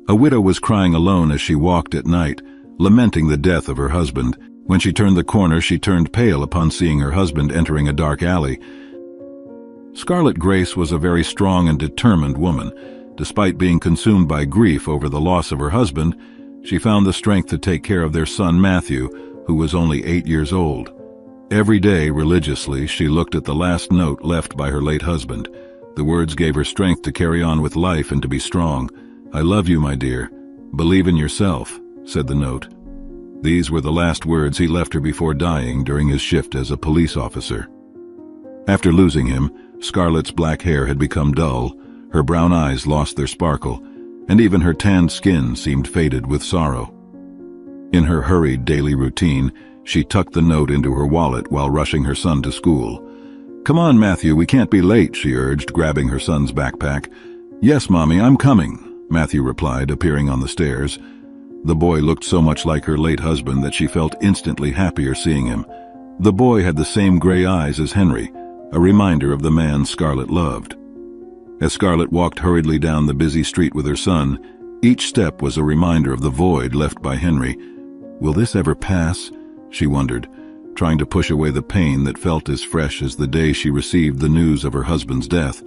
A widow was crying alone as she walked at night, lamenting the death of her husband. When she turned the corner, she turned pale upon seeing her husband entering a dark alley. Scarlet Grace was a very strong and determined woman. Despite being consumed by grief over the loss of her husband, she found the strength to take care of their son Matthew, who was only 8 years old. Every day, religiously, she looked at the last note left by her late husband. The words gave her strength to carry on with life and to be strong. "I love you, my dear. Believe in yourself," said the note. These were the last words he left her before dying during his shift as a police officer. After losing him, Scarlet's black hair had become dull, her brown eyes lost their sparkle, and even her tanned skin seemed faded with sorrow. In her hurried daily routine, she tucked the note into her wallet while rushing her son to school. "Come on, Matthew, we can't be late," she urged, grabbing her son's backpack. "Yes, Mommy, I'm coming," Matthew replied, appearing on the stairs. The boy looked so much like her late husband that she felt instantly happier seeing him. The boy had the same gray eyes as Henry, a reminder of the man Scarlet loved. As Scarlet walked hurriedly down the busy street with her son, each step was a reminder of the void left by Henry. Will this ever pass? She wondered, trying to push away the pain that felt as fresh as the day she received the news of her husband's death.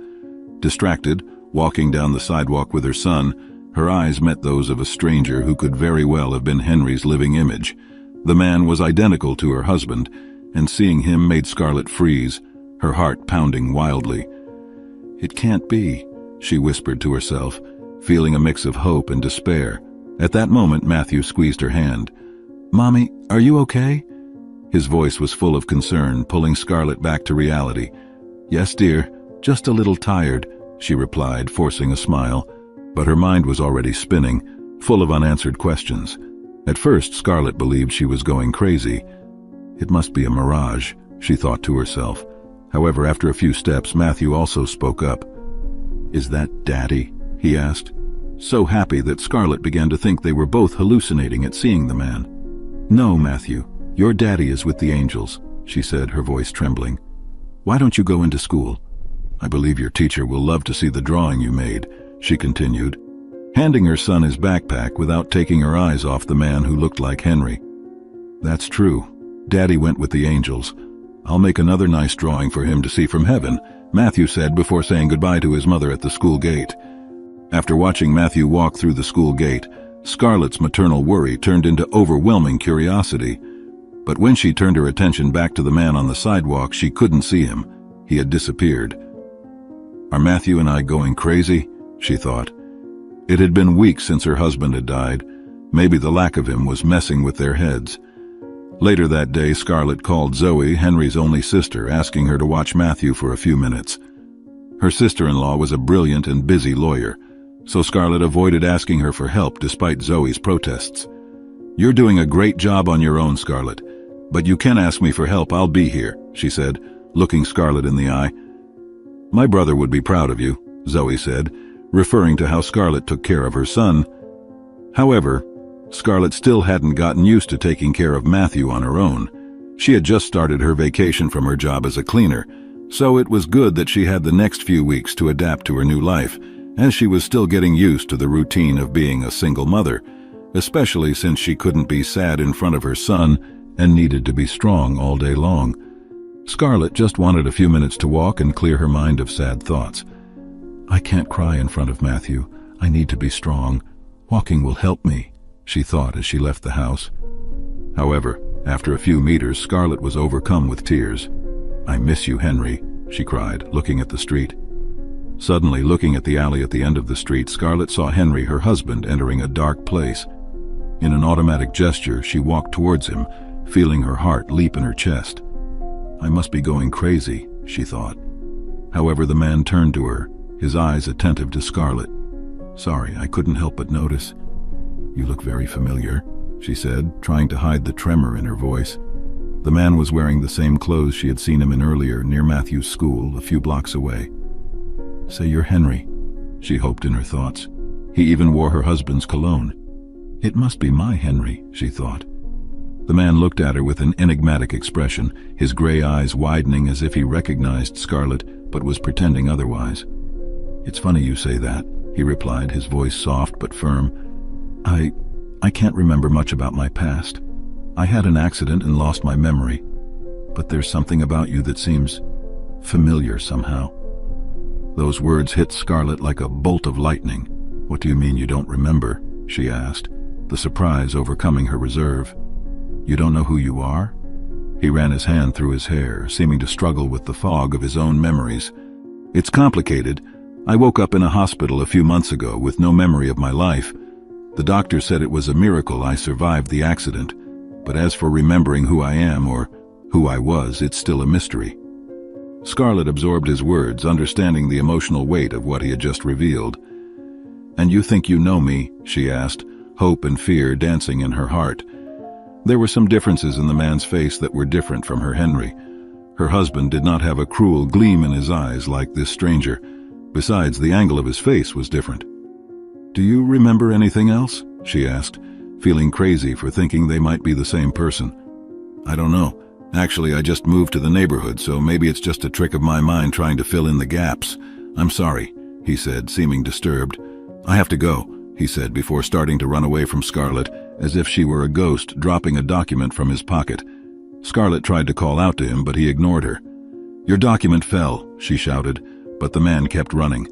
Distracted, walking down the sidewalk with her son, her eyes met those of a stranger who could very well have been Henry's living image. The man was identical to her husband, and seeing him made Scarlet freeze, her heart pounding wildly. "It can't be," she whispered to herself, feeling a mix of hope and despair. At that moment, Matthew squeezed her hand. "Mommy, are you okay?" His voice was full of concern, pulling Scarlet back to reality. "Yes, dear, just a little tired," she replied, forcing a smile, but her mind was already spinning, full of unanswered questions. At first, Scarlet believed she was going crazy. It must be a mirage, she thought to herself. However, after a few steps, Matthew also spoke up. "Is that Daddy?" he asked, so happy that Scarlet began to think they were both hallucinating at seeing the man. "No, Matthew, your daddy is with the angels," she said, her voice trembling. "Why don't you go into school? I believe your teacher will love to see the drawing you made," she continued, handing her son his backpack without taking her eyes off the man who looked like Henry. "That's true. Daddy went with the angels. I'll make another nice drawing for him to see from heaven," Matthew said before saying goodbye to his mother at the school gate. After watching Matthew walk through the school gate, Scarlet's maternal worry turned into overwhelming curiosity. But when she turned her attention back to the man on the sidewalk, she couldn't see him. He had disappeared. "Are Matthew and I going crazy?" she thought. It had been weeks since her husband had died. Maybe the lack of him was messing with their heads. Later that day, Scarlet called Zoe, Henry's only sister, asking her to watch Matthew for a few minutes. Her sister-in-law was a brilliant and busy lawyer, so Scarlet avoided asking her for help despite Zoe's protests. "You're doing a great job on your own, Scarlet, but you can ask me for help. I'll be here," she said, looking Scarlet in the eye. "My brother would be proud of you," Zoe said, referring to how Scarlet took care of her son. However, Scarlet still hadn't gotten used to taking care of Matthew on her own. She had just started her vacation from her job as a cleaner, so it was good that she had the next few weeks to adapt to her new life, as she was still getting used to the routine of being a single mother, especially since she couldn't be sad in front of her son and needed to be strong all day long. Scarlet just wanted a few minutes to walk and clear her mind of sad thoughts. "I can't cry in front of Matthew. I need to be strong. Walking will help me," she thought as she left the house. However, after a few meters, Scarlet was overcome with tears. "I miss you, Henry," she cried, looking at the street. Suddenly, looking at the alley at the end of the street, Scarlet saw Henry, her husband, entering a dark place. In an automatic gesture, she walked towards him, feeling her heart leap in her chest. "I must be going crazy," she thought. However, the man turned to her, his eyes attentive to Scarlet. "Sorry, I couldn't help but notice. You look very familiar," she said, trying to hide the tremor in her voice. The man was wearing the same clothes she had seen him in earlier, near Matthew's school, a few blocks away. "Say you're Henry," she hoped in her thoughts. He even wore her husband's cologne. "It must be my Henry," she thought. The man looked at her with an enigmatic expression, his gray eyes widening as if he recognized Scarlet, but was pretending otherwise. "It's funny you say that," he replied, his voice soft but firm. I can't remember much about my past. I had an accident and lost my memory. But there's something about you that seems familiar somehow." Those words hit Scarlett like a bolt of lightning. "What do you mean you don't remember?" she asked, the surprise overcoming her reserve. "You don't know who you are?" He ran his hand through his hair, seeming to struggle with the fog of his own memories. "It's complicated. I woke up in a hospital a few months ago with no memory of my life. The doctor said it was a miracle I survived the accident, but as for remembering who I am or who I was, it's still a mystery." Scarlett absorbed his words, understanding the emotional weight of what he had just revealed. "And you think you know me?" she asked, hope and fear dancing in her heart. There were some differences in the man's face that were different from her Henry. Her husband did not have a cruel gleam in his eyes like this stranger. Besides, the angle of his face was different. "Do you remember anything else?" she asked, feeling crazy for thinking they might be the same person. "I don't know. Actually, I just moved to the neighborhood, so maybe it's just a trick of my mind trying to fill in the gaps. I'm sorry," he said, seeming disturbed. "I have to go," he said before starting to run away from Scarlett, as if she were a ghost dropping a document from his pocket. Scarlett tried to call out to him, but he ignored her. "Your document fell," she shouted, but the man kept running.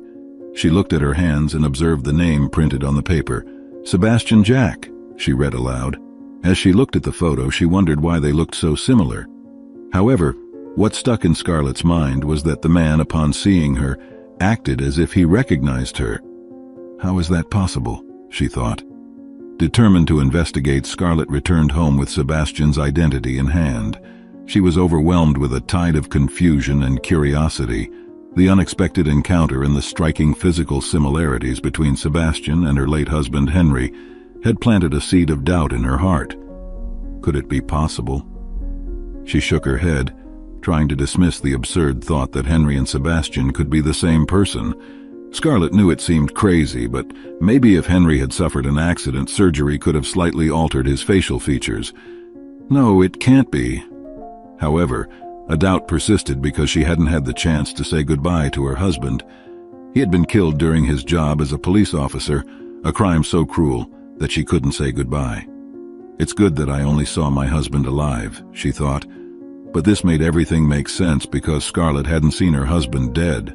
She looked at her hands and observed the name printed on the paper. "Sebastian Jack," she read aloud. As she looked at the photo, she wondered why they looked so similar. However, what stuck in Scarlett's mind was that the man, upon seeing her, acted as if he recognized her. How is that possible? She thought. Determined to investigate, Scarlett returned home with Sebastian's identity in hand. She was overwhelmed with a tide of confusion and curiosity. The unexpected encounter and the striking physical similarities between Sebastian and her late husband Henry had planted a seed of doubt in her heart. Could it be possible? She shook her head, trying to dismiss the absurd thought that Henry and Sebastian could be the same person. Scarlett knew it seemed crazy, but maybe if Henry had suffered an accident, surgery could have slightly altered his facial features. No, it can't be. However, a doubt persisted because she hadn't had the chance to say goodbye to her husband. He had been killed during his job as a police officer, a crime so cruel that she couldn't say goodbye. It's good that I only saw my husband alive, she thought, but this made everything make sense because Scarlett hadn't seen her husband dead.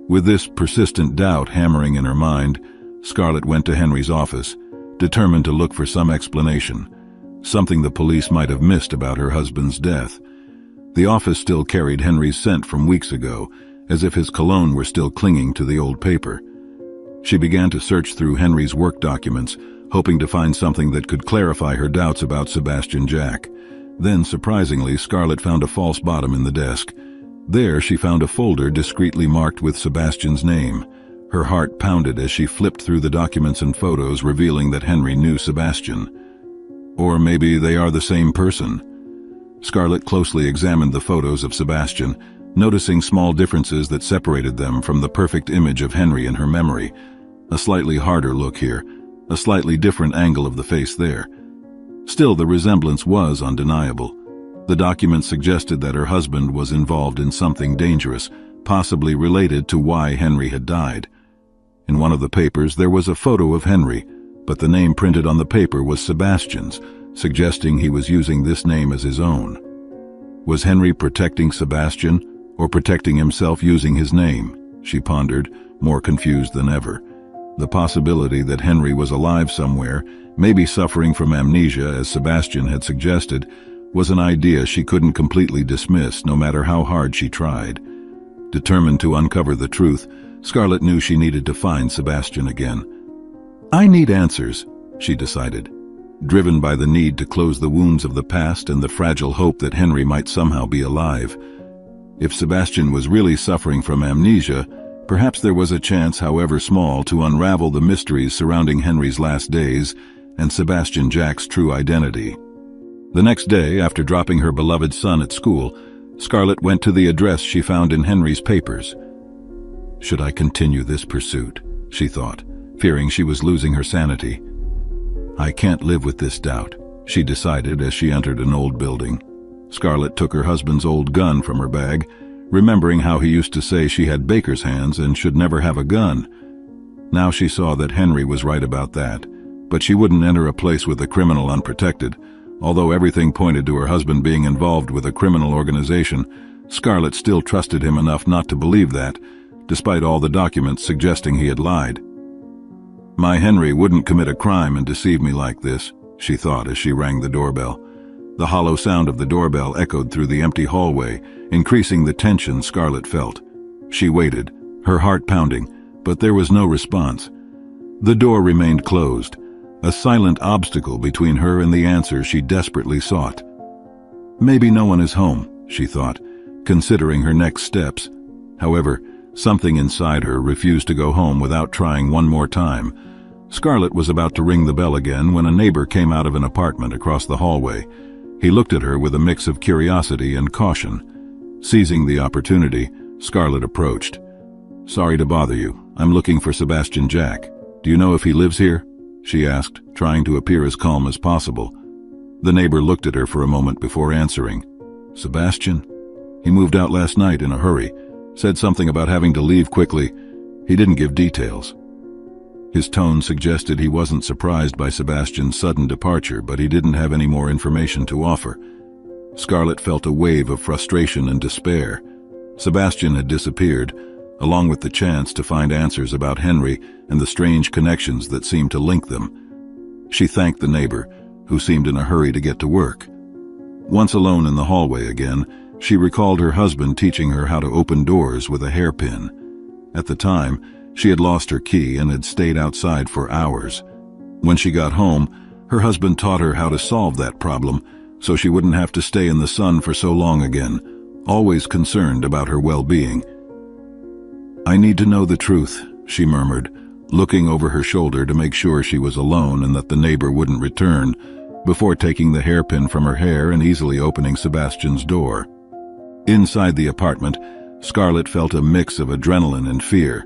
With this persistent doubt hammering in her mind, Scarlett went to Henry's office, determined to look for some explanation, something the police might have missed about her husband's death. The office still carried Henry's scent from weeks ago, as if his cologne were still clinging to the old paper. She began to search through Henry's work documents, hoping to find something that could clarify her doubts about Sebastian Jack. Then, surprisingly, Scarlett found a false bottom in the desk. There she found a folder discreetly marked with Sebastian's name. Her heart pounded as she flipped through the documents and photos, revealing that Henry knew Sebastian. Or maybe they are the same person. Scarlett closely examined the photos of Sebastian, noticing small differences that separated them from the perfect image of Henry in her memory. A slightly harder look here, a slightly different angle of the face there. Still, the resemblance was undeniable. The document suggested that her husband was involved in something dangerous, possibly related to why Henry had died. In one of the papers there was a photo of Henry, but the name printed on the paper was Sebastian's, suggesting he was using this name as his own. Was Henry protecting Sebastian, or protecting himself using his name? She pondered, more confused than ever. The possibility that Henry was alive somewhere, maybe suffering from amnesia as Sebastian had suggested, was an idea she couldn't completely dismiss no matter how hard she tried. Determined to uncover the truth, Scarlett knew she needed to find Sebastian again. I need answers, she decided, driven by the need to close the wounds of the past and the fragile hope that Henry might somehow be alive. If Sebastian was really suffering from amnesia, perhaps there was a chance, however small, to unravel the mysteries surrounding Henry's last days and Sebastian Jack's true identity. The next day, after dropping her beloved son at school, Scarlett went to the address she found in Henry's papers. Should I continue this pursuit? She thought, fearing she was losing her sanity. I can't live with this doubt, she decided as she entered an old building. Scarlett took her husband's old gun from her bag, remembering how he used to say she had baker's hands and should never have a gun. Now she saw that Henry was right about that, but she wouldn't enter a place with a criminal unprotected. Although everything pointed to her husband being involved with a criminal organization, Scarlett still trusted him enough not to believe that, despite all the documents suggesting he had lied. My Henry wouldn't commit a crime and deceive me like this, she thought as she rang the doorbell. The hollow sound of the doorbell echoed through the empty hallway, increasing the tension Scarlett felt. She waited, her heart pounding, but there was no response. The door remained closed, a silent obstacle between her and the answer she desperately sought. Maybe no one is home, she thought, considering her next steps. However, something inside her refused to go home without trying one more time. Scarlett was about to ring the bell again when a neighbor came out of an apartment across the hallway. He looked at her with a mix of curiosity and caution. Seizing the opportunity, Scarlett approached. "Sorry to bother you. I'm looking for Sebastian Jack. Do you know if he lives here?" she asked, trying to appear as calm as possible. The neighbor looked at her for a moment before answering. "Sebastian? He moved out last night in a hurry. Said something about having to leave quickly. He didn't give details." His tone suggested he wasn't surprised by Sebastian's sudden departure, but he didn't have any more information to offer. Scarlett felt a wave of frustration and despair. Sebastian had disappeared, along with the chance to find answers about Henry and the strange connections that seemed to link them. She thanked the neighbor, who seemed in a hurry to get to work. Once alone in the hallway again, she recalled her husband teaching her how to open doors with a hairpin. At the time, she had lost her key and had stayed outside for hours. When she got home, her husband taught her how to solve that problem so she wouldn't have to stay in the sun for so long again, always concerned about her well-being. "I need to know the truth," she murmured, looking over her shoulder to make sure she was alone and that the neighbor wouldn't return, before taking the hairpin from her hair and easily opening Sebastian's door. Inside the apartment, Scarlett felt a mix of adrenaline and fear.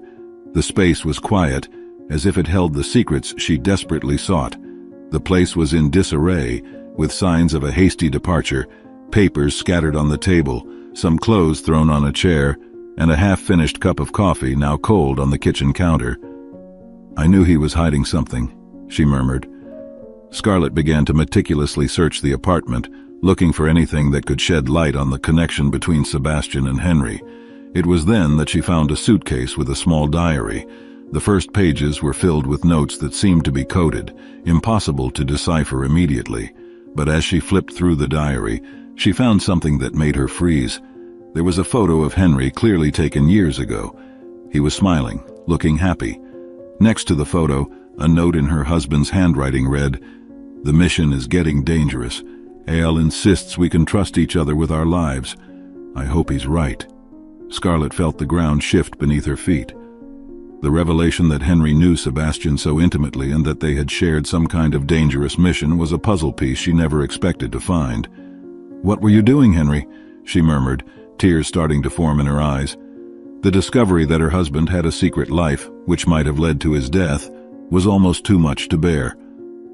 The space was quiet, as if it held the secrets she desperately sought. The place was in disarray, with signs of a hasty departure, papers scattered on the table, some clothes thrown on a chair, and a half-finished cup of coffee now cold on the kitchen counter. "I knew he was hiding something," she murmured. Scarlett began to meticulously search the apartment, looking for anything that could shed light on the connection between Sebastian and Henry. It was then that she found a suitcase with a small diary. The first pages were filled with notes that seemed to be coded, impossible to decipher immediately. But as she flipped through the diary, she found something that made her freeze. There was a photo of Henry clearly taken years ago. He was smiling, looking happy. Next to the photo, a note in her husband's handwriting read, "The mission is getting dangerous. Al insists we can trust each other with our lives. I hope he's right." Scarlett felt the ground shift beneath her feet. The revelation that Henry knew Sebastian so intimately and that they had shared some kind of dangerous mission was a puzzle piece she never expected to find. "What were you doing, Henry?" she murmured, tears starting to form in her eyes. The discovery that her husband had a secret life, which might have led to his death, was almost too much to bear.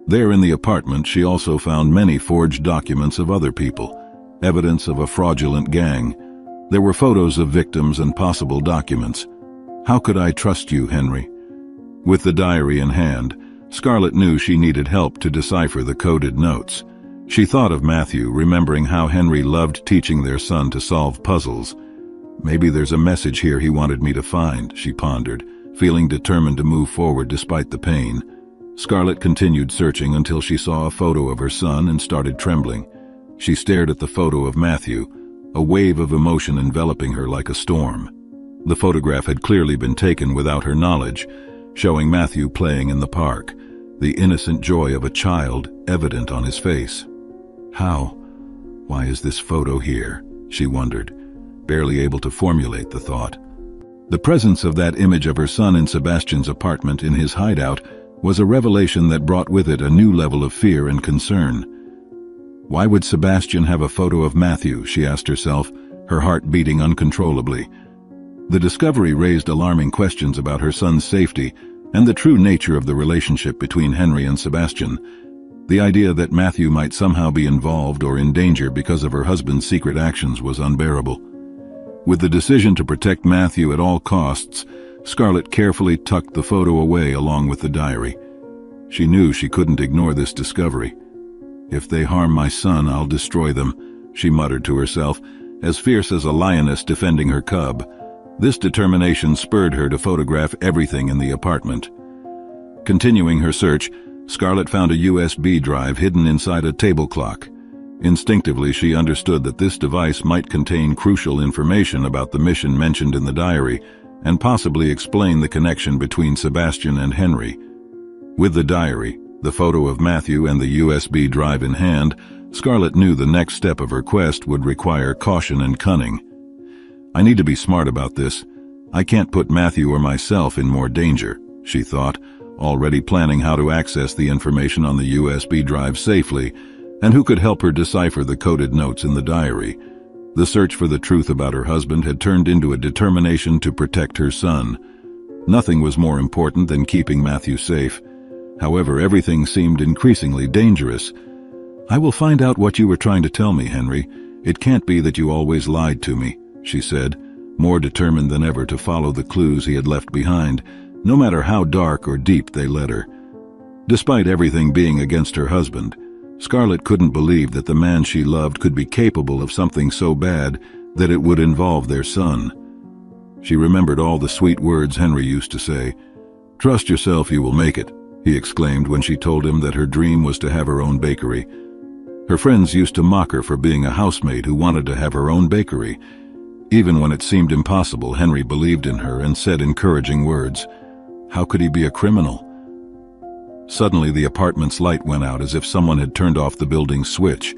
There in the apartment, she also found many forged documents of other people, evidence of a fraudulent gang. There were photos of victims and possible documents. How could I trust you, Henry? With the diary in hand, Scarlett knew she needed help to decipher the coded notes. She thought of Matthew, remembering how Henry loved teaching their son to solve puzzles. Maybe there's a message here he wanted me to find, she pondered, feeling determined to move forward despite the pain. Scarlett continued searching until she saw a photo of her son and started trembling. She stared at the photo of Matthew, a wave of emotion enveloping her like a storm. The photograph had clearly been taken without her knowledge, showing Matthew playing in the park, the innocent joy of a child evident on his face. How? Why is this photo here? She wondered, barely able to formulate the thought. The presence of that image of her son in Sebastian's apartment in his hideout was a revelation that brought with it a new level of fear and concern. Why would Sebastian have a photo of Matthew, she asked herself, her heart beating uncontrollably. The discovery raised alarming questions about her son's safety and the true nature of the relationship between Henry and Sebastian. The idea that Matthew might somehow be involved or in danger because of her husband's secret actions was unbearable. With the decision to protect Matthew at all costs, Scarlett carefully tucked the photo away along with the diary. She knew she couldn't ignore this discovery. "If they harm my son, I'll destroy them," she muttered to herself, as fierce as a lioness defending her cub. This determination spurred her to photograph everything in the apartment. Continuing her search, Scarlett found a USB drive hidden inside a table clock. Instinctively, she understood that this device might contain crucial information about the mission mentioned in the diary, and possibly explain the connection between Sebastian and Henry. With the diary, the photo of Matthew, and the USB drive in hand, Scarlett knew the next step of her quest would require caution and cunning. "I need to be smart about this. I can't put Matthew or myself in more danger," she thought, already planning how to access the information on the USB drive safely, and who could help her decipher the coded notes in the diary. The search for the truth about her husband had turned into a determination to protect her son. Nothing was more important than keeping Matthew safe. However, everything seemed increasingly dangerous. "I will find out what you were trying to tell me, Henry. It can't be that you always lied to me," she said, more determined than ever to follow the clues he had left behind, no matter how dark or deep they led her. Despite everything being against her husband, Scarlett couldn't believe that the man she loved could be capable of something so bad that it would involve their son. She remembered all the sweet words Henry used to say. "Trust yourself, you will make it," he exclaimed when she told him that her dream was to have her own bakery. Her friends used to mock her for being a housemaid who wanted to have her own bakery. Even when it seemed impossible, Henry believed in her and said encouraging words. How could he be a criminal? Suddenly, the apartment's light went out as if someone had turned off the building's switch.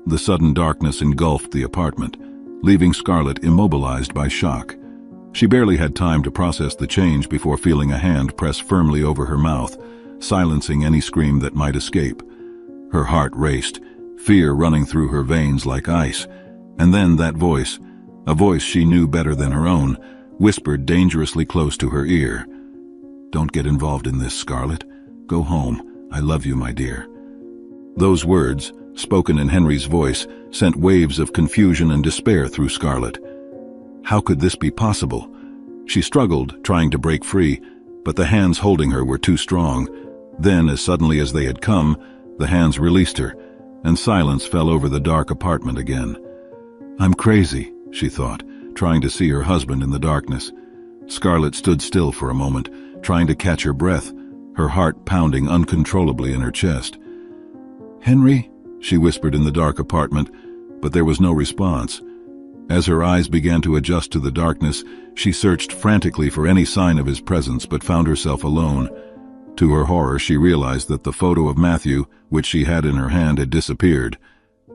The sudden darkness engulfed the apartment, leaving Scarlett immobilized by shock. She barely had time to process the change before feeling a hand press firmly over her mouth, silencing any scream that might escape. Her heart raced, fear running through her veins like ice, and then that voice, a voice she knew better than her own, whispered dangerously close to her ear. "Don't get involved in this, Scarlett. Go home. I love you, my dear." Those words, spoken in Henry's voice, sent waves of confusion and despair through Scarlett. How could this be possible? She struggled, trying to break free, but the hands holding her were too strong. Then, as suddenly as they had come, the hands released her, and silence fell over the dark apartment again. "I'm crazy," she thought, trying to see her husband in the darkness. Scarlett stood still for a moment, trying to catch her breath, her heart pounding uncontrollably in her chest. "Henry?" she whispered in the dark apartment, but there was no response. As her eyes began to adjust to the darkness, she searched frantically for any sign of his presence but found herself alone. To her horror, she realized that the photo of Matthew, which she had in her hand, had disappeared.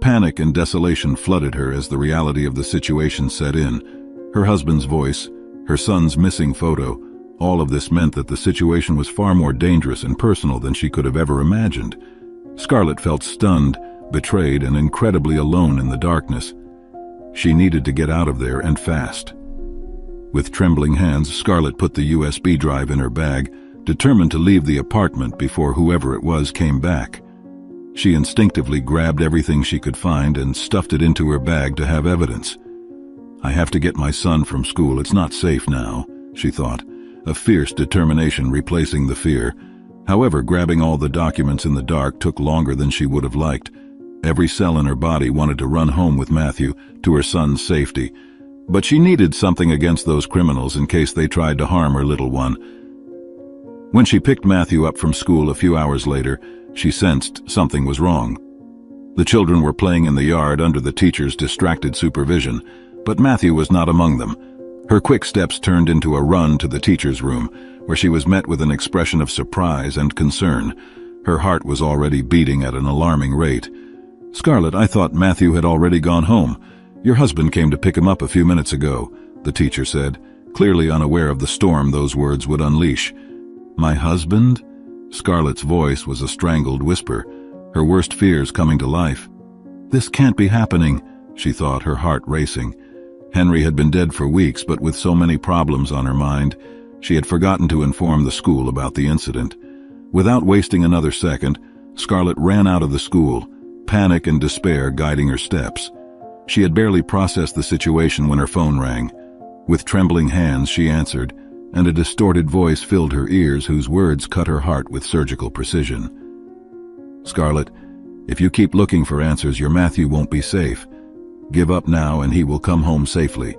Panic and desolation flooded her as the reality of the situation set in. Her husband's voice, her son's missing photo, all of this meant that the situation was far more dangerous and personal than she could have ever imagined. Scarlett felt stunned, betrayed, and incredibly alone in the darkness. She needed to get out of there, and fast. With trembling hands, Scarlett put the USB drive in her bag, determined to leave the apartment before whoever it was came back. She instinctively grabbed everything she could find and stuffed it into her bag to have evidence. "I have to get my son from school. It's not safe now," she thought, a fierce determination replacing the fear. However, grabbing all the documents in the dark took longer than she would have liked. Every cell in her body wanted to run home with Matthew, to her son's safety. But she needed something against those criminals in case they tried to harm her little one. When she picked Matthew up from school a few hours later, she sensed something was wrong. The children were playing in the yard under the teacher's distracted supervision, but Matthew was not among them. Her quick steps turned into a run to the teacher's room, where she was met with an expression of surprise and concern. Her heart was already beating at an alarming rate. "Scarlett, I thought Matthew had already gone home. Your husband came to pick him up a few minutes ago," the teacher said, clearly unaware of the storm those words would unleash. "My husband?" Scarlett's voice was a strangled whisper, her worst fears coming to life. "This can't be happening," she thought, her heart racing. Henry had been dead for weeks, but with so many problems on her mind, she had forgotten to inform the school about the incident. Without wasting another second, Scarlett ran out of the school, panic and despair guiding her steps. She had barely processed the situation when her phone rang. With trembling hands, she answered. and a distorted voice filled her ears whose words cut her heart with surgical precision. "Scarlett, if you keep looking for answers, your Matthew won't be safe. Give up now and he will come home safely,"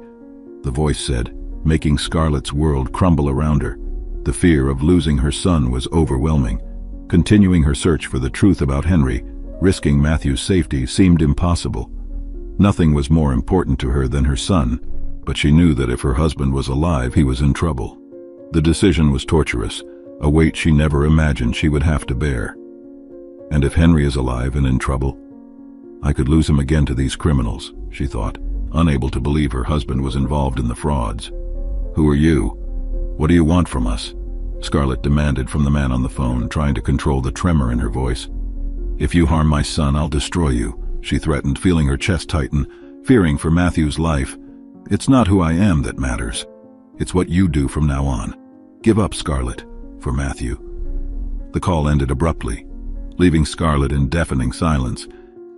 the voice said, making Scarlett's world crumble around her. The fear of losing her son was overwhelming. Continuing her search for the truth about Henry, risking Matthew's safety, seemed impossible. Nothing was more important to her than her son, but she knew that if her husband was alive, he was in trouble. The decision was torturous, a weight she never imagined she would have to bear. And if Henry is alive and in trouble, I could lose him again to these criminals, she thought, unable to believe her husband was involved in the frauds. "Who are you? What do you want from us?" Scarlett demanded from the man on the phone, trying to control the tremor in her voice. "If you harm my son, I'll destroy you," she threatened, feeling her chest tighten, fearing for Matthew's life. "It's not who I am that matters. It's what you do from now on. Give up, Scarlett, for Matthew." The call ended abruptly, leaving Scarlett in deafening silence.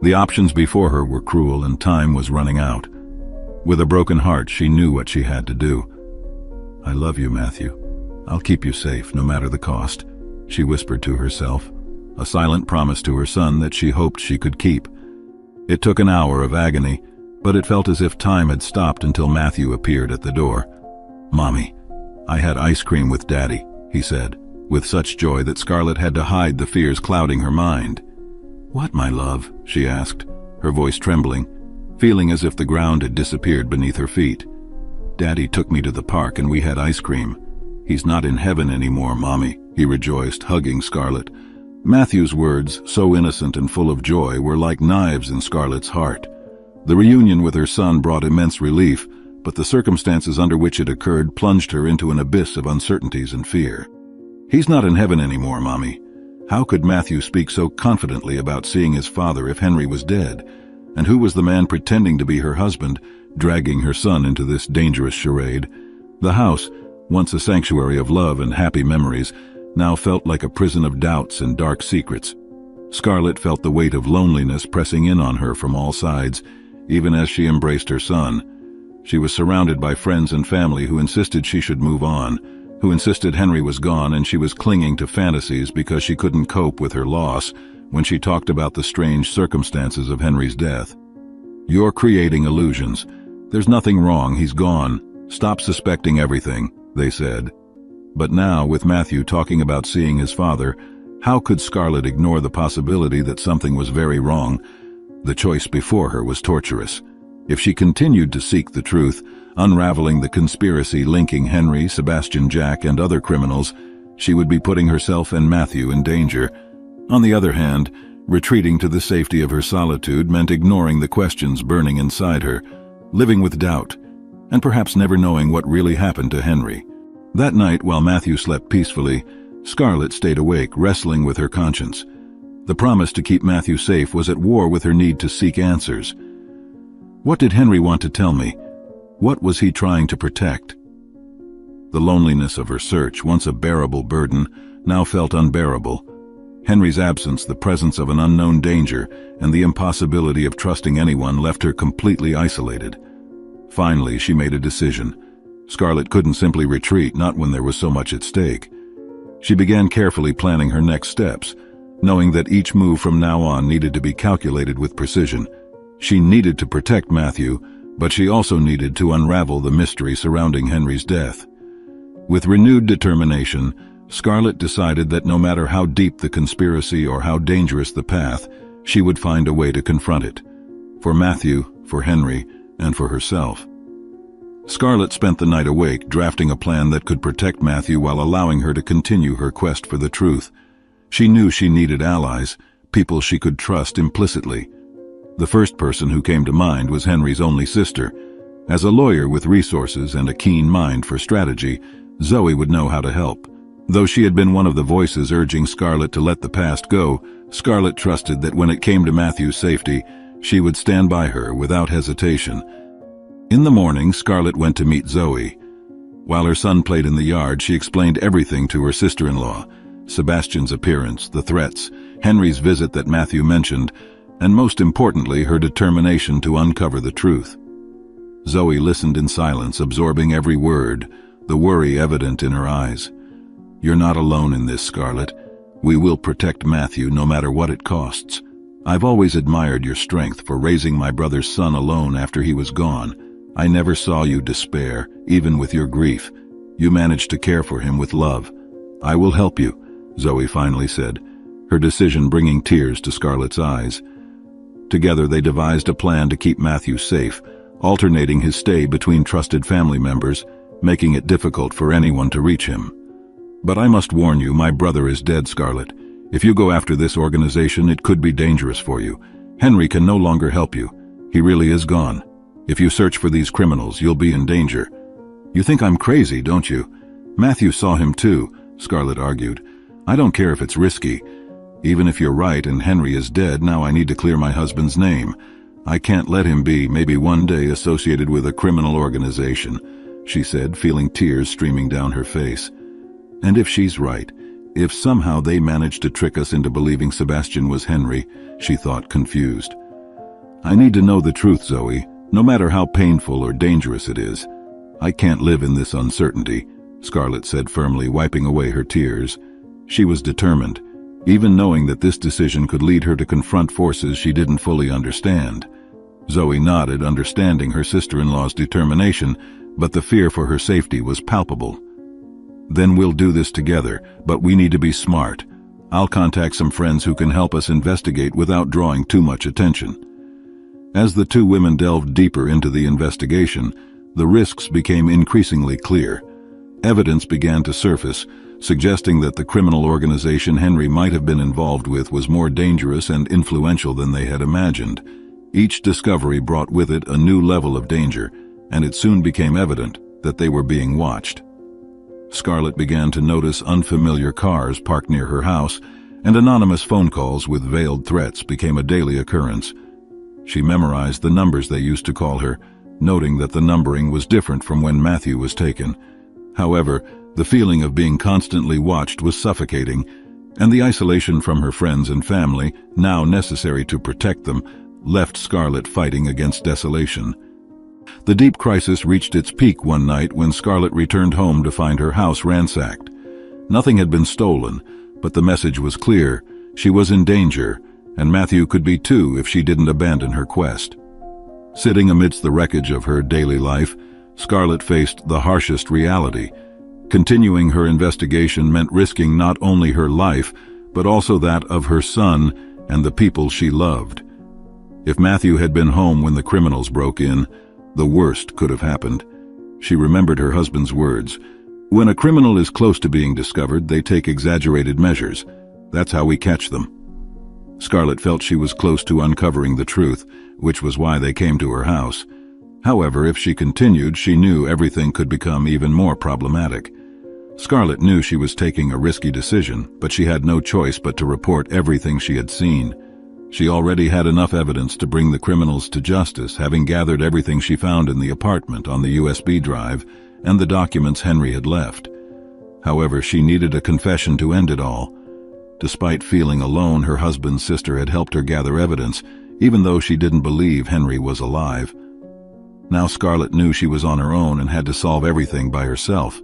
The options before her were cruel and time was running out. With a broken heart, she knew what she had to do. "I love you, Matthew. I'll keep you safe, no matter the cost," she whispered to herself, a silent promise to her son that she hoped she could keep. It took an hour of agony, but it felt as if time had stopped until Matthew appeared at the door. "Mommy, I had ice cream with Daddy," he said, with such joy that Scarlett had to hide the fears clouding her mind. "What, my love?" she asked, her voice trembling, feeling as if the ground had disappeared beneath her feet. "Daddy took me to the park and we had ice cream. He's not in heaven anymore, Mommy," he rejoiced, hugging Scarlett. Matthew's words, so innocent and full of joy, were like knives in Scarlett's heart. The reunion with her son brought immense relief, but the circumstances under which it occurred plunged her into an abyss of uncertainties and fear. "He's not in heaven anymore, Mommy." How could Matthew speak so confidently about seeing his father if Henry was dead? And who was the man pretending to be her husband, dragging her son into this dangerous charade? The house, once a sanctuary of love and happy memories, now felt like a prison of doubts and dark secrets. Scarlett felt the weight of loneliness pressing in on her from all sides, even as she embraced her son. She was surrounded by friends and family who insisted she should move on, who insisted Henry was gone, and she was clinging to fantasies because she couldn't cope with her loss when she talked about the strange circumstances of Henry's death. "You're creating illusions. There's nothing wrong, he's gone. Stop suspecting everything," they said. But now, with Matthew talking about seeing his father, how could Scarlett ignore the possibility that something was very wrong? The choice before her was torturous. If she continued to seek the truth, unraveling the conspiracy linking Henry, Sebastian, Jack, and other criminals, she would be putting herself and Matthew in danger. On the other hand, retreating to the safety of her solitude meant ignoring the questions burning inside her, living with doubt, and perhaps never knowing what really happened to Henry. That night, while Matthew slept peacefully, Scarlett stayed awake, wrestling with her conscience. The promise to keep Matthew safe was at war with her need to seek answers. What did Henry want to tell me? What was he trying to protect? The loneliness of her search, once a bearable burden, now felt unbearable. Henry's absence, the presence of an unknown danger, and the impossibility of trusting anyone left her completely isolated. Finally, she made a decision. Scarlett couldn't simply retreat, not when there was so much at stake. She began carefully planning her next steps, knowing that each move from now on needed to be calculated with precision. She needed to protect Matthew, but she also needed to unravel the mystery surrounding Henry's death. With renewed determination, Scarlett decided that no matter how deep the conspiracy or how dangerous the path, she would find a way to confront it. For Matthew, for Henry, and for herself. Scarlett spent the night awake, drafting a plan that could protect Matthew while allowing her to continue her quest for the truth. She knew she needed allies, people she could trust implicitly. The first person who came to mind was Henry's only sister. As a lawyer with resources and a keen mind for strategy, Zoe would know how to help. Though she had been one of the voices urging Scarlett to let the past go, Scarlett trusted that when it came to Matthew's safety, she would stand by her without hesitation. In the morning, Scarlett went to meet Zoe. While her son played in the yard, she explained everything to her sister-in-law: Sebastian's appearance, the threats, Henry's visit that Matthew mentioned, and most importantly, her determination to uncover the truth. Zoe listened in silence, absorbing every word, the worry evident in her eyes. "You're not alone in this, Scarlett. We will protect Matthew no matter what it costs. I've always admired your strength for raising my brother's son alone after he was gone. I never saw you despair, even with your grief. You managed to care for him with love. I will help you," Zoe finally said, her decision bringing tears to Scarlett's eyes. Together they devised a plan to keep Matthew safe, alternating his stay between trusted family members, making it difficult for anyone to reach him. "But I must warn you, my brother is dead, Scarlett. If you go after this organization, it could be dangerous for you. Henry can no longer help you. He really is gone. If you search for these criminals, you'll be in danger." "You think I'm crazy, don't you? Matthew saw him too," Scarlett argued. "I don't care if it's risky. Even if you're right and Henry is dead, now I need to clear my husband's name. I can't let him be, maybe one day, associated with a criminal organization," she said, feeling tears streaming down her face. And if she's right, if somehow they managed to trick us into believing Sebastian was Henry, she thought, confused. "I need to know the truth, Zoe, no matter how painful or dangerous it is. I can't live in this uncertainty," Scarlett said firmly, wiping away her tears. She was determined, even knowing that this decision could lead her to confront forces she didn't fully understand. Zoe nodded, understanding her sister-in-law's determination, but the fear for her safety was palpable. "Then we'll do this together, but we need to be smart. I'll contact some friends who can help us investigate without drawing too much attention." As the two women delved deeper into the investigation, the risks became increasingly clear. Evidence began to surface, suggesting that the criminal organization Henry might have been involved with was more dangerous and influential than they had imagined. Each discovery brought with it a new level of danger, and it soon became evident that they were being watched. Scarlett began to notice unfamiliar cars parked near her house, and anonymous phone calls with veiled threats became a daily occurrence. She memorized the numbers they used to call her, noting that the numbering was different from when Matthew was taken. However, the feeling of being constantly watched was suffocating, and the isolation from her friends and family, now necessary to protect them, left Scarlett fighting against desolation. The deep crisis reached its peak one night when Scarlett returned home to find her house ransacked. Nothing had been stolen, but the message was clear: she was in danger, and Matthew could be too if she didn't abandon her quest. Sitting amidst the wreckage of her daily life, Scarlett faced the harshest reality. Continuing her investigation meant risking not only her life, but also that of her son and the people she loved. If Matthew had been home when the criminals broke in, the worst could have happened. She remembered her husband's words. "When a criminal is close to being discovered, they take exaggerated measures. That's how we catch them." Scarlett felt she was close to uncovering the truth, which was why they came to her house. However, if she continued, she knew everything could become even more problematic. Scarlett knew she was taking a risky decision, but she had no choice but to report everything she had seen. She already had enough evidence to bring the criminals to justice, having gathered everything she found in the apartment on the USB drive and the documents Henry had left. However, she needed a confession to end it all. Despite feeling alone, her husband's sister had helped her gather evidence, even though she didn't believe Henry was alive. Now Scarlett knew she was on her own and had to solve everything by herself.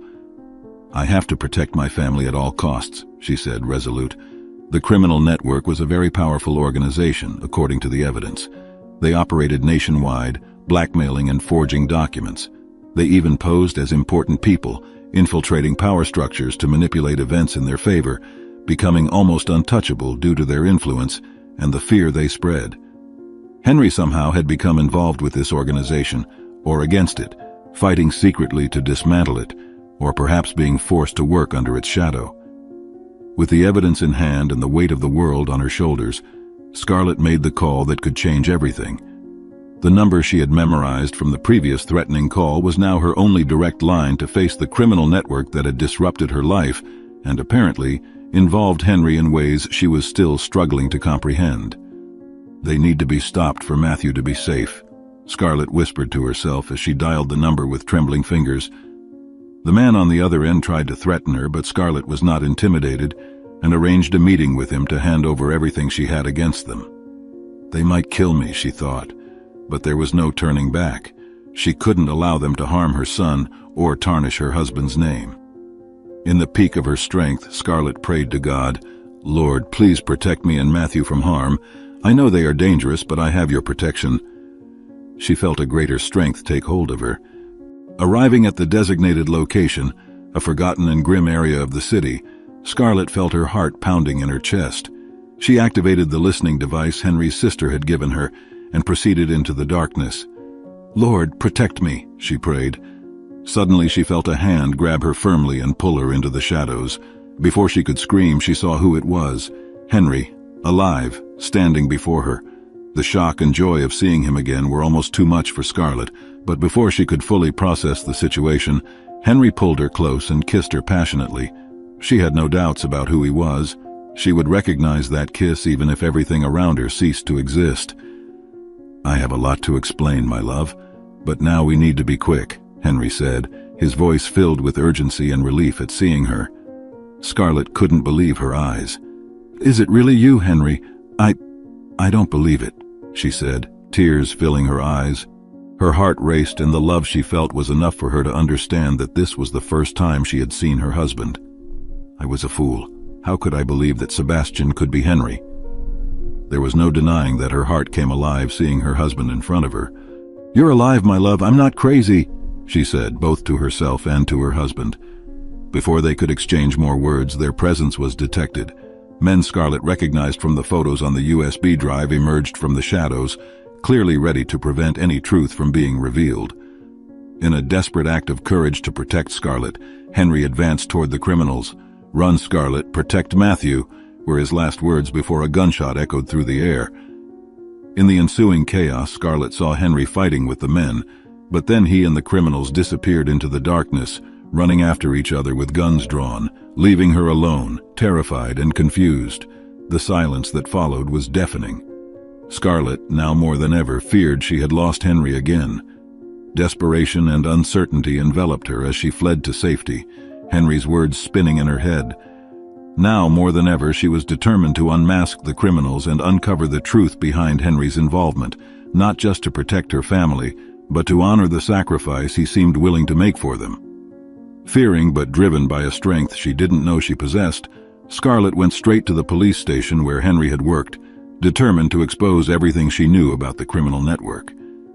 "I have to protect my family at all costs," she said, resolute. The criminal network was a very powerful organization, according to the evidence. They operated nationwide, blackmailing and forging documents. They even posed as important people, infiltrating power structures to manipulate events in their favor, becoming almost untouchable due to their influence and the fear they spread. Henry somehow had become involved with this organization, or against it, fighting secretly to dismantle it, or perhaps being forced to work under its shadow. With the evidence in hand and the weight of the world on her shoulders, Scarlett made the call that could change everything. The number she had memorized from the previous threatening call was now her only direct line to face the criminal network that had disrupted her life and apparently involved Henry in ways she was still struggling to comprehend. "They need to be stopped for Matthew to be safe," Scarlett whispered to herself as she dialed the number with trembling fingers. The man on the other end tried to threaten her, but Scarlett was not intimidated and arranged a meeting with him to hand over everything she had against them. "They might kill me," she thought, but there was no turning back. She couldn't allow them to harm her son or tarnish her husband's name. In the peak of her strength, Scarlett prayed to God, "Lord, please protect me and Matthew from harm. I know they are dangerous, but I have your protection." She felt a greater strength take hold of her. Arriving at the designated location, a forgotten and grim area of the city, Scarlett felt her heart pounding in her chest. She activated the listening device Henry's sister had given her and proceeded into the darkness. "Lord, protect me," she prayed. Suddenly she felt a hand grab her firmly and pull her into the shadows. Before she could scream, she saw who it was. Henry, alive, standing before her. The shock and joy of seeing him again were almost too much for Scarlett, but before she could fully process the situation, Henry pulled her close and kissed her passionately. She had no doubts about who he was. She would recognize that kiss even if everything around her ceased to exist. "I have a lot to explain, my love, but now we need to be quick," Henry said, his voice filled with urgency and relief at seeing her. Scarlett couldn't believe her eyes. "Is it really you, Henry? I don't believe it," she said, tears filling her eyes. Her heart raced, and the love she felt was enough for her to understand that this was the first time she had seen her husband. "I was a fool. How could I believe that Sebastian could be Henry?" There was no denying that her heart came alive seeing her husband in front of her. "You're alive, my love. I'm not crazy," she said, both to herself and to her husband. Before they could exchange more words, their presence was detected. Men Scarlett recognized from the photos on the USB drive emerged from the shadows, clearly ready to prevent any truth from being revealed. In a desperate act of courage to protect Scarlett, Henry advanced toward the criminals. "Run, Scarlett, protect Matthew," were his last words before a gunshot echoed through the air. In the ensuing chaos, Scarlett saw Henry fighting with the men, but then he and the criminals disappeared into the darkness, running after each other with guns drawn, leaving her alone, terrified and confused. The silence that followed was deafening. Scarlett, now more than ever, feared she had lost Henry again. Desperation and uncertainty enveloped her as she fled to safety, Henry's words spinning in her head. Now more than ever, she was determined to unmask the criminals and uncover the truth behind Henry's involvement, not just to protect her family, but to honor the sacrifice he seemed willing to make for them. Fearing but driven by a strength she didn't know she possessed, Scarlett went straight to the police station where Henry had worked, determined to expose everything she knew about the criminal network.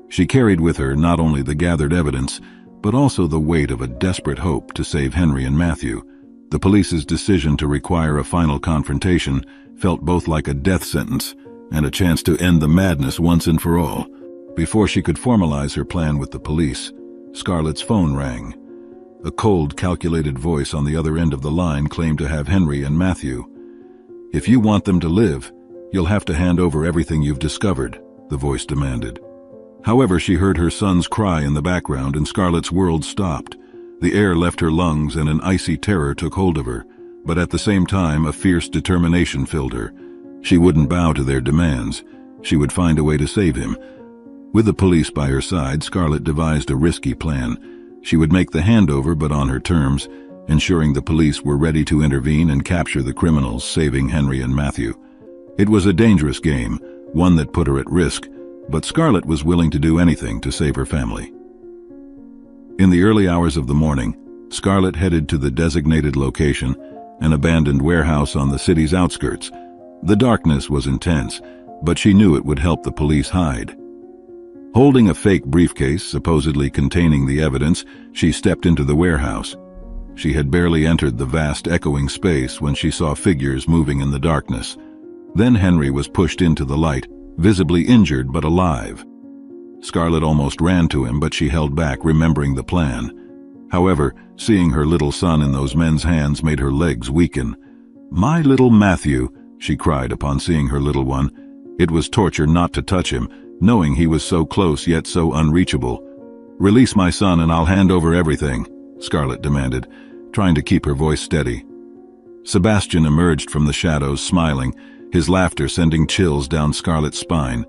She carried with her not only the gathered evidence, but also the weight of a desperate hope to save Henry and Matthew. The police's decision to require a final confrontation felt both like a death sentence and a chance to end the madness once and for all. Before she could formalize her plan with the police, Scarlett's phone rang. A cold, calculated voice on the other end of the line claimed to have Henry and Matthew. "If you want them to live, you'll have to hand over everything you've discovered," the voice demanded. However, she heard her son's cry in the background and Scarlett's world stopped. The air left her lungs and an icy terror took hold of her, but at the same time a fierce determination filled her. She wouldn't bow to their demands. She would find a way to save him. With the police by her side, Scarlett devised a risky plan. She would make the handover, but on her terms, ensuring the police were ready to intervene and capture the criminals, saving Henry and Matthew. It was a dangerous game, one that put her at risk, but Scarlett was willing to do anything to save her family. In the early hours of the morning, Scarlett headed to the designated location, an abandoned warehouse on the city's outskirts. The darkness was intense, but she knew it would help the police hide. Holding a fake briefcase supposedly containing the evidence, she stepped into the warehouse. She had barely entered the vast echoing space when she saw figures moving in the darkness. Then Henry was pushed into the light, visibly injured but alive. Scarlett almost ran to him, but she held back, remembering the plan. However, seeing her little son in those men's hands made her legs weaken. "My little Matthew," she cried upon seeing her little one. It was torture not to touch him, knowing he was so close yet so unreachable. "Release my son and I'll hand over everything," Scarlett demanded, trying to keep her voice steady. Sebastian emerged from the shadows, smiling, his laughter sending chills down Scarlett's spine.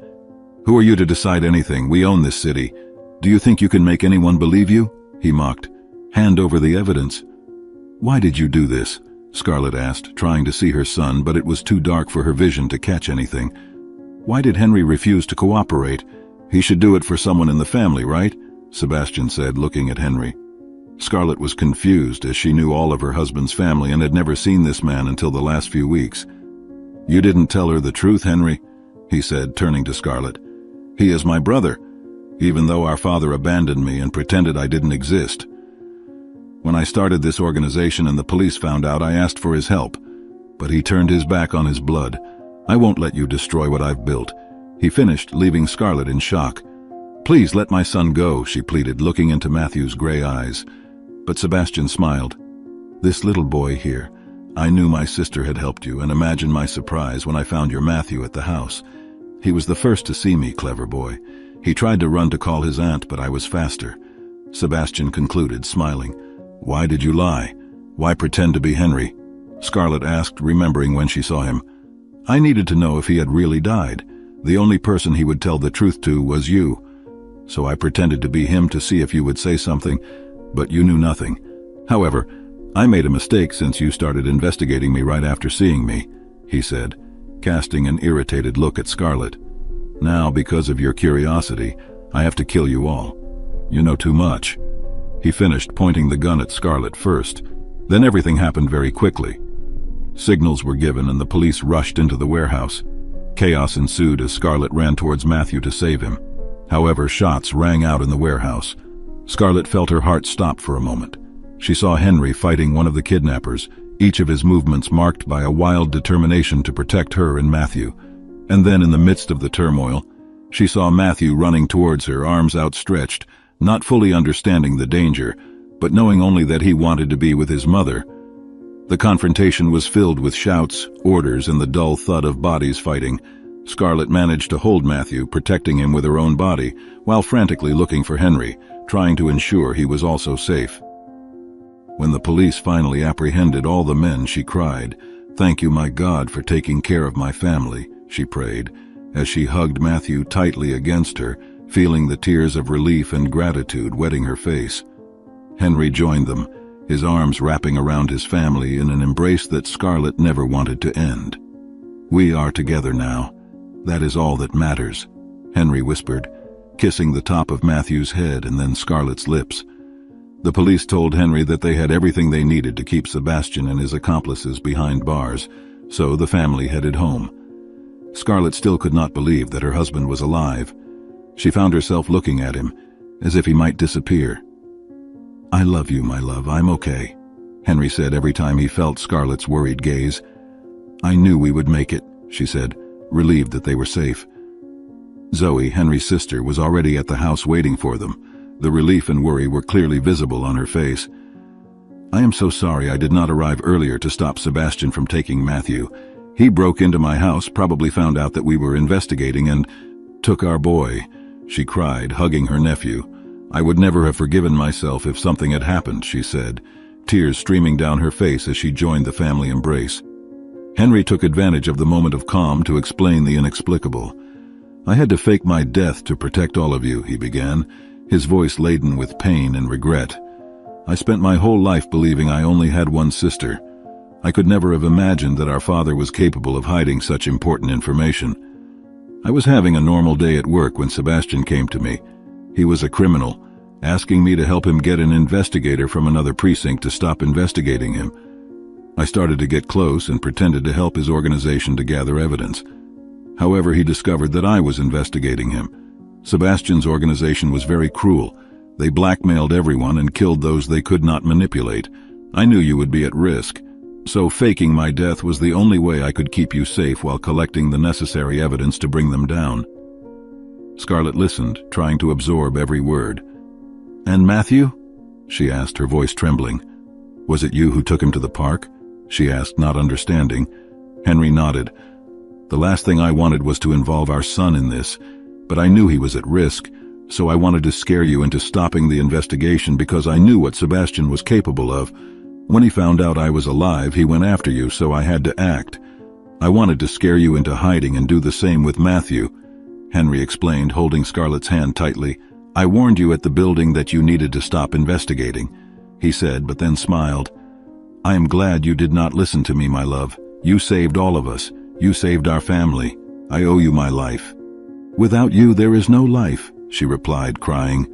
"Who are you to decide anything? We own this city. Do you think you can make anyone believe you?" he mocked. "Hand over the evidence." "Why did you do this?" Scarlett asked, trying to see her son, but it was too dark for her vision to catch anything. "Why did Henry refuse to cooperate? He should do it for someone in the family, right?" Sebastian said, looking at Henry. Scarlett was confused, as she knew all of her husband's family and had never seen this man until the last few weeks. "You didn't tell her the truth, Henry," he said, turning to Scarlett. "He is my brother, even though our father abandoned me and pretended I didn't exist. When I started this organization and the police found out, I asked for his help, but he turned his back on his blood. I won't let you destroy what I've built," he finished, leaving Scarlett in shock. "Please let my son go," she pleaded, looking into Matthew's gray eyes. But Sebastian smiled. "This little boy here, I knew my sister had helped you, and imagine my surprise when I found your Matthew at the house. He was the first to see me, clever boy. He tried to run to call his aunt, but I was faster," Sebastian concluded, smiling. "Why did you lie? Why pretend to be Henry?" Scarlett asked, remembering when she saw him. "I needed to know if he had really died. The only person he would tell the truth to was you. So I pretended to be him to see if you would say something, but you knew nothing. However, I made a mistake since you started investigating me right after seeing me," he said, casting an irritated look at Scarlett. "Now, because of your curiosity, I have to kill you all. You know too much." He finished, pointing the gun at Scarlett first. Then everything happened very quickly. Signals were given and the police rushed into the warehouse. Chaos ensued as Scarlett ran towards Matthew to save him. However, shots rang out in the warehouse. Scarlett felt her heart stop for a moment. She saw Henry fighting one of the kidnappers, each of his movements marked by a wild determination to protect her and Matthew. And then, in the midst of the turmoil, she saw Matthew running towards her, arms outstretched, not fully understanding the danger, but knowing only that he wanted to be with his mother. The confrontation was filled with shouts, orders, and the dull thud of bodies fighting. Scarlett managed to hold Matthew, protecting him with her own body, while frantically looking for Henry, trying to ensure he was also safe. When the police finally apprehended all the men, she cried, "Thank you, my God, for taking care of my family," she prayed, as she hugged Matthew tightly against her, feeling the tears of relief and gratitude wetting her face. Henry joined them, his arms wrapping around his family in an embrace that Scarlett never wanted to end. "We are together now. That is all that matters," Henry whispered, kissing the top of Matthew's head and then Scarlett's lips. The police told Henry that they had everything they needed to keep Sebastian and his accomplices behind bars, so the family headed home. Scarlett still could not believe that her husband was alive. She found herself looking at him, as if he might disappear. "I love you, my love, I'm okay," Henry said every time he felt Scarlett's worried gaze. "I knew we would make it," she said, relieved that they were safe. Zoe, Henry's sister, was already at the house waiting for them. The relief and worry were clearly visible on her face. "I am so sorry I did not arrive earlier to stop Sebastian from taking Matthew. He broke into my house, probably found out that we were investigating, and took our boy," she cried, hugging her nephew. "I would never have forgiven myself if something had happened," she said, tears streaming down her face as she joined the family embrace. Henry took advantage of the moment of calm to explain the inexplicable. "I had to fake my death to protect all of you," he began, his voice laden with pain and regret. "I spent my whole life believing I only had one sister. I could never have imagined that our father was capable of hiding such important information. I was having a normal day at work when Sebastian came to me. He was a criminal, asking me to help him get an investigator from another precinct to stop investigating him. I started to get close and pretended to help his organization to gather evidence. However, he discovered that I was investigating him. Sebastian's organization was very cruel. They blackmailed everyone and killed those they could not manipulate. I knew you would be at risk, so faking my death was the only way I could keep you safe while collecting the necessary evidence to bring them down." Scarlett listened, trying to absorb every word. "And Matthew?" she asked, her voice trembling. "Was it you who took him to the park?" she asked, not understanding. Henry nodded. "The last thing I wanted was to involve our son in this, but I knew he was at risk, so I wanted to scare you into stopping the investigation because I knew what Sebastian was capable of. When he found out I was alive, he went after you, so I had to act. I wanted to scare you into hiding and do the same with Matthew," Henry explained, holding Scarlett's hand tightly. "I warned you at the building that you needed to stop investigating," he said, but then smiled. "I am glad you did not listen to me, my love. You saved all of us. You saved our family. I owe you my life." "Without you, there is no life," she replied, crying.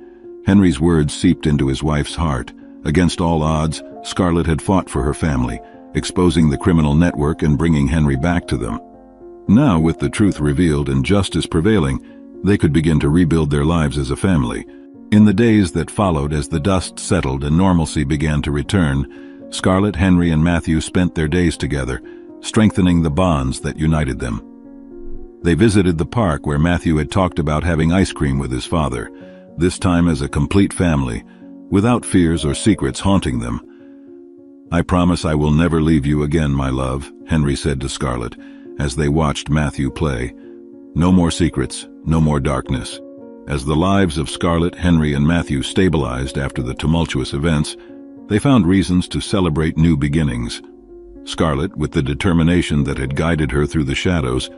Henry's words seeped into his wife's heart. Against all odds, Scarlett had fought for her family, exposing the criminal network and bringing Henry back to them. Now, with the truth revealed and justice prevailing, they could begin to rebuild their lives as a family. In the days that followed, as the dust settled and normalcy began to return, Scarlett, Henry, and Matthew spent their days together, strengthening the bonds that united them. They visited the park where Matthew had talked about having ice cream with his father, this time as a complete family, without fears or secrets haunting them. "I promise I will never leave you again, my love," Henry said to Scarlett, as they watched Matthew play. "No more secrets, no more darkness." As the lives of Scarlett, Henry, and Matthew stabilized after the tumultuous events, they found reasons to celebrate new beginnings. Scarlett, with the determination that had guided her through the shadows,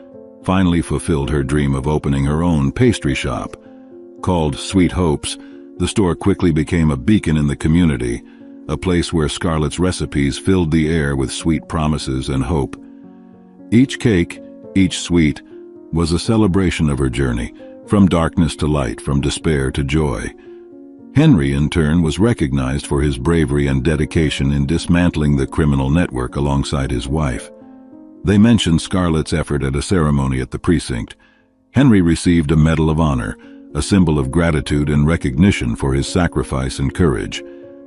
finally fulfilled her dream of opening her own pastry shop. Called Sweet Hopes, the store quickly became a beacon in the community, a place where Scarlett's recipes filled the air with sweet promises and hope. Each cake, each sweet, was a celebration of her journey, from darkness to light, from despair to joy. Henry, in turn, was recognized for his bravery and dedication in dismantling the criminal network alongside his wife. They mentioned Scarlett's effort at a ceremony at the precinct. Henry received a Medal of Honor, a symbol of gratitude and recognition for his sacrifice and courage.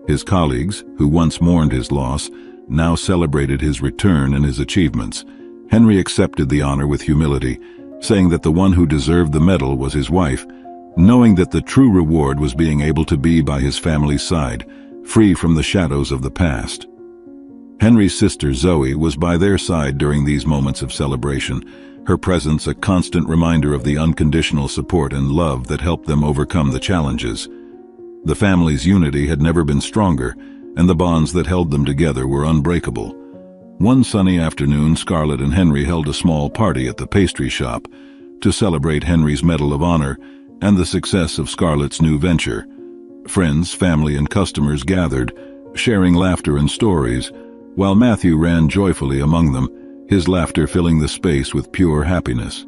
His colleagues, who once mourned his loss, now celebrated his return and his achievements. Henry accepted the honor with humility, saying that the one who deserved the medal was his wife, knowing that the true reward was being able to be by his family's side, free from the shadows of the past. Henry's sister Zoe was by their side during these moments of celebration, her presence a constant reminder of the unconditional support and love that helped them overcome the challenges. The family's unity had never been stronger, and the bonds that held them together were unbreakable. One sunny afternoon, Scarlett and Henry held a small party at the pastry shop to celebrate Henry's Medal of Honor and the success of Scarlett's new venture. Friends, family, and customers gathered, sharing laughter and stories, while Matthew ran joyfully among them, his laughter filling the space with pure happiness.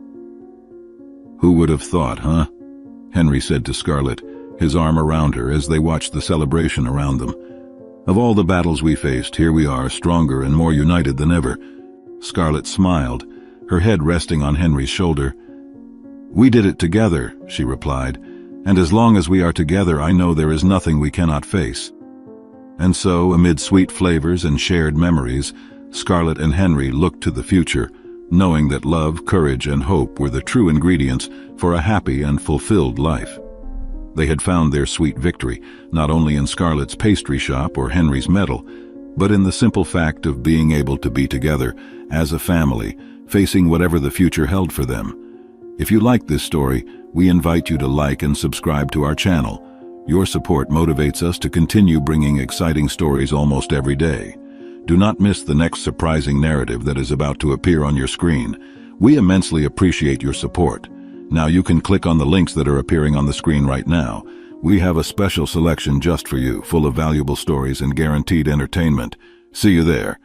"Who would have thought, huh?" Henry said to Scarlett, his arm around her as they watched the celebration around them. "Of all the battles we faced, here we are, stronger and more united than ever." Scarlett smiled, her head resting on Henry's shoulder. "We did it together," she replied, "and as long as we are together, I know there is nothing we cannot face." And so, amid sweet flavors and shared memories, Scarlett and Henry looked to the future, knowing that love, courage, and hope were the true ingredients for a happy and fulfilled life. They had found their sweet victory, not only in Scarlett's pastry shop or Henry's medal, but in the simple fact of being able to be together as a family, facing whatever the future held for them. If you like this story, we invite you to like and subscribe to our channel. Your support motivates us to continue bringing exciting stories almost every day. Do not miss the next surprising narrative that is about to appear on your screen. We immensely appreciate your support. Now you can click on the links that are appearing on the screen right now. We have a special selection just for you, full of valuable stories and guaranteed entertainment. See you there.